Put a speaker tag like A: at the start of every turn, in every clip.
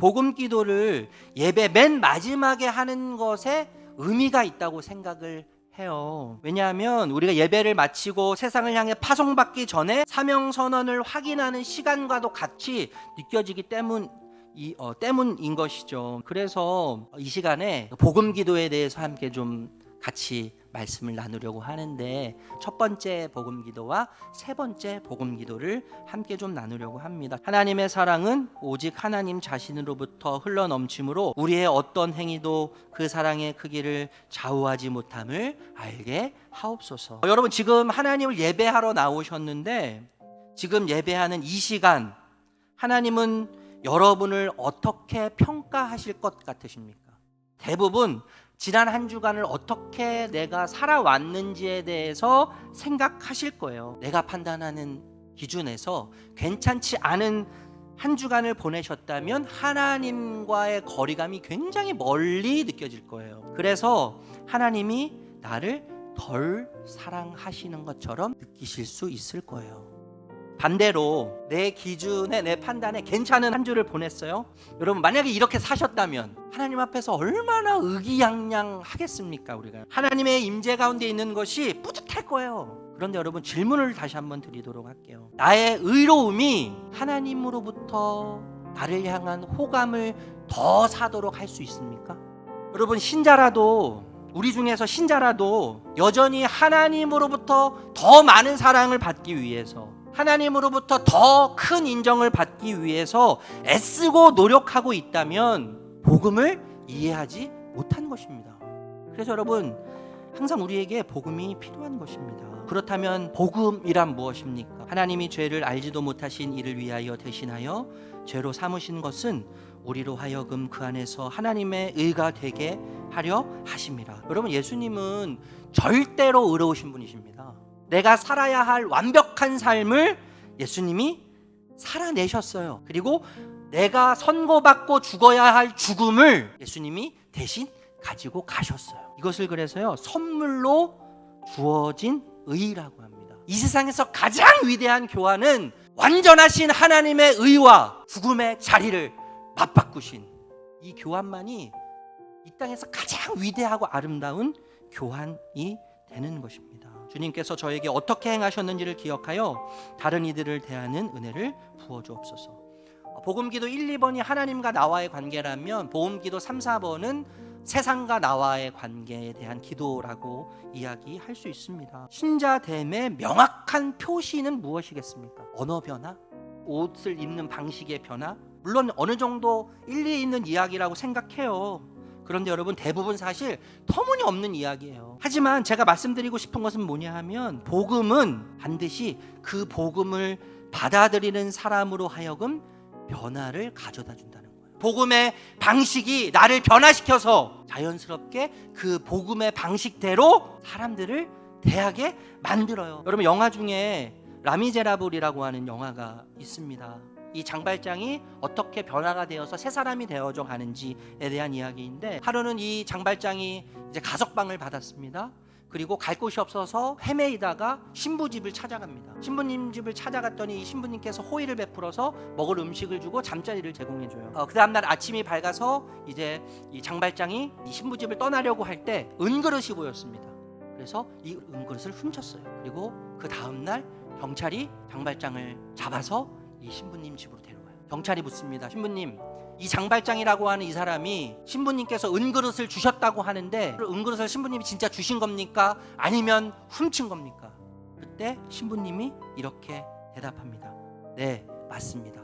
A: 복음 기도를 예배 맨 마지막에 하는 것에 의미가 있다고 생각을 해요. 왜냐하면 우리가 예배를 마치고 세상을 향해 파송받기 전에 사명 선언을 확인하는 시간과도 같이 느껴지기 때문인 것이죠. 그래서 이 시간에 복음 기도에 대해서 함께 좀 같이 말씀을 나누려고 하는데, 첫 번째 복음 기도와 세 번째 복음 기도를 함께 좀 나누려고 합니다. 하나님의 사랑은 오직 하나님 자신으로부터 흘러넘치므로 우리의 어떤 행위도 그 사랑의 크기를 좌우하지 못함을 알게 하옵소서. 여러분, 지금 하나님을 예배하러 나오셨는데, 지금 예배하는 이 시간 하나님은 여러분을 어떻게 평가하실 것 같으십니까? 대부분 지난 한 주간을 어떻게 내가 살아왔는지에 대해서 생각하실 거예요. 내가 판단하는 기준에서 괜찮지 않은 한 주간을 보내셨다면 하나님과의 거리감이 굉장히 멀리 느껴질 거예요. 그래서 하나님이 나를 덜 사랑하시는 것처럼 느끼실 수 있을 거예요. 반대로 내 기준에, 내 판단에 괜찮은 한 주를 보냈어요. 여러분, 만약에 이렇게 사셨다면 하나님 앞에서 얼마나 의기양양하겠습니까? 우리가 하나님의 임재 가운데 있는 것이 뿌듯할 거예요. 그런데 여러분, 질문을 다시 한번 드리도록 할게요. 나의 의로움이 하나님으로부터 나를 향한 호감을 더 사도록 할 수 있습니까? 여러분, 우리 중에서 신자라도 여전히 하나님으로부터 더 많은 사랑을 받기 위해서, 하나님으로부터 더 큰 인정을 받기 위해서 애쓰고 노력하고 있다면 복음을 이해하지 못한 것입니다. 그래서 여러분, 항상 우리에게 복음이 필요한 것입니다. 그렇다면 복음이란 무엇입니까? 하나님이 죄를 알지도 못하신 이를 위하여 대신하여 죄로 삼으신 것은 우리로 하여금 그 안에서 하나님의 의가 되게 하려 하심이라. 여러분, 예수님은 절대로 의로우신 분이십니다. 내가 살아야 할 완벽한 삶을 예수님이 살아내셨어요. 그리고 내가 선고받고 죽어야 할 죽음을 예수님이 대신 가지고 가셨어요. 이것을 그래서요, 선물로 주어진 의라고 합니다. 이 세상에서 가장 위대한 교환은 완전하신 하나님의 의와 죽음의 자리를 맞바꾸신 이 교환만이 이 땅에서 가장 위대하고 아름다운 교환이 되는 것입니다. 주님께서 저에게 어떻게 행하셨는지를 기억하여 다른 이들을 대하는 은혜를 부어주옵소서. 복음기도 1, 2번이 하나님과 나와의 관계라면 복음기도 3, 4번은 세상과 나와의 관계에 대한 기도라고 이야기할 수 있습니다. 신자됨의 명확한 표시는 무엇이겠습니까? 언어 변화? 옷을 입는 방식의 변화? 물론 어느 정도 일리 있는 이야기라고 생각해요. 그런데 여러분, 대부분 사실 터무니없는 이야기예요. 하지만 제가 말씀드리고 싶은 것은 뭐냐 하면, 복음은 반드시 그 복음을 받아들이는 사람으로 하여금 변화를 가져다 준다는 거예요. 복음의 방식이 나를 변화시켜서 자연스럽게 그 복음의 방식대로 사람들을 대하게 만들어요. 여러분, 영화 중에 라미제라블이라고 하는 영화가 있습니다. 이 장발장이 어떻게 변화가 되어서 새 사람이 되어져 가는지에 대한 이야기인데, 하루는 이 장발장이 이제 가석방을 받았습니다. 그리고 갈 곳이 없어서 헤매이다가 신부집을 찾아갑니다. 신부님 집을 찾아갔더니 이 신부님께서 호의를 베풀어서 먹을 음식을 주고 잠자리를 제공해줘요. 그 다음날 아침이 밝아서 이제 이 장발장이 이 신부집을 떠나려고 할 때 은그릇이 보였습니다. 그래서 이 은그릇을 훔쳤어요. 그리고 그 다음날 경찰이 장발장을 잡아서 이 신부님 집으로 데려가요. 경찰이 묻습니다. 신부님, 이 장발장이라고 하는 이 사람이 신부님께서 은그릇을 주셨다고 하는데, 은그릇을 신부님이 진짜 주신 겁니까? 아니면 훔친 겁니까? 그때 신부님이 이렇게 대답합니다. 네, 맞습니다.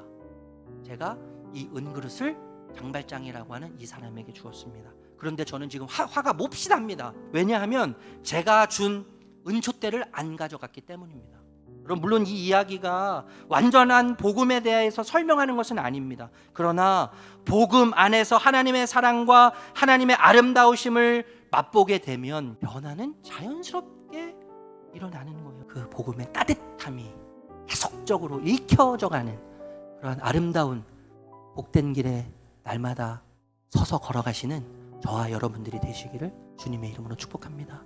A: 제가 이 은그릇을 장발장이라고 하는 이 사람에게 주었습니다. 그런데 저는 지금 화가 몹시 납니다. 왜냐하면 제가 준 은촛대를 안 가져갔기 때문입니다. 물론 이 이야기가 완전한 복음에 대해서 설명하는 것은 아닙니다. 그러나 복음 안에서 하나님의 사랑과 하나님의 아름다우심을 맛보게 되면 변화는 자연스럽게 일어나는 거예요. 그 복음의 따뜻함이 계속적으로 읽혀져 가는 그러한 아름다운 복된 길에 날마다 서서 걸어가시는 저와 여러분들이 되시기를 주님의 이름으로 축복합니다.